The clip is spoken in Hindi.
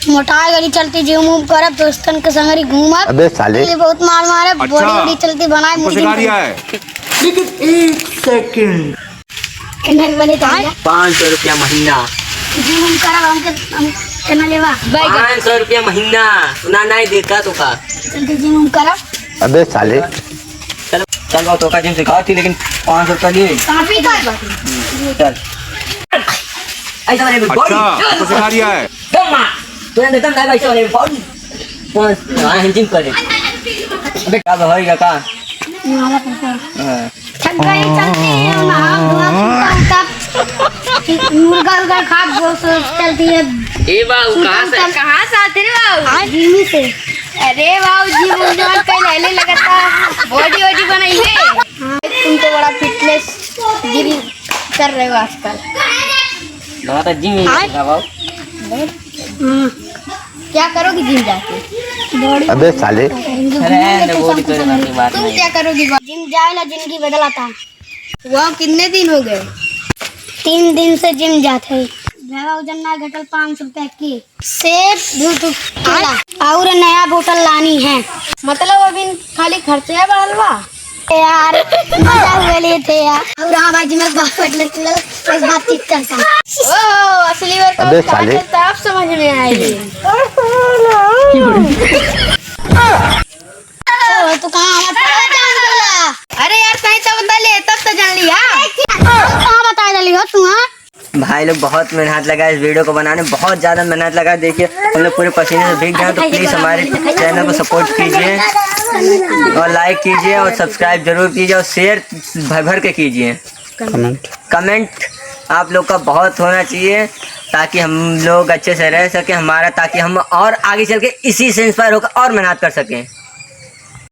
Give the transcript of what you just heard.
मोटाई गाड़ी चलती जिम उम करब दोस्तन के संग घूमब। अबे साले बहुत मार मारे बॉडी बॉडी चलती बनाए मुर्गी लेकिन 1 सेकंड किन्ने बने तो 500 रुपया महीना। जिम उम करब हम केना लेवा 500 रुपया महीना सुना नहीं देता तो का चलती जिम उम करब। अबे साले चल चल तो का जिम सिखाओ थी लेकिन 500 रुपया लिए काफी कर चल ऐसा वाले बॉडी आपको सिखा रिया है। दम्मा तूने देखा नहीं भाई ऐसा वाले बॉडी कौन हां जिम करे अबे का होएगा का वाला पैसा हां थक गई चलती हम धुआ तब मुर्गा उर्गा खा गोस चलती है। ए बाबू कहाँ से आते रे बाबू? जिम से। अरे बाबू जिम उम कल लेने लगता बॉडी वॉडी बनाई है। हाँ तुम तो बड़ा फिटनेस गिरी कर रहे हो आजकल। ना तो जिम ही का बाबू क्या करोगी जिम जाके बॉडी अबे साले अरे बॉडी करने की बात तुम नहीं क्या करोगी जिम जाए ना जिंदगी बदलाता। वहाँ कितने दिन हो गए? 3 दिन से जिम जाते हैं। वजन ना घटल 500 रुपए की सेब दूध केला और नया बोतल लानी है। मतलब अभी खाली खर्चे बढ़लवा यार मजा हुए लिए थे यार। और हाँ भाई मैं बात इस बात ठीक चलता। ओ असली वर्क अबे साले तब समझ में आएगी। तो कहाँ अरे यार कहीं तो बता ले तब तो जान लिया। कहाँ बता डाली हो तू? हाँ भाई लोग बहुत मेहनत लगा इस वीडियो को बनाने बहुत ज्यादा मेहनत लगा। देखिए हम लोग पूरे पसीने से भीग गए। तो प्लीज हमारे चैनल को सपोर्ट कीजिए और लाइक कीजिए और सब्सक्राइब जरूर कीजिए और शेयर भर भर के कीजिए। कमेंट आप लोग का बहुत होना चाहिए ताकि हम लोग अच्छे से रह सके हमारा, ताकि हम और आगे चल के इसी से इंस्पायर होकर और मेहनत कर सकें।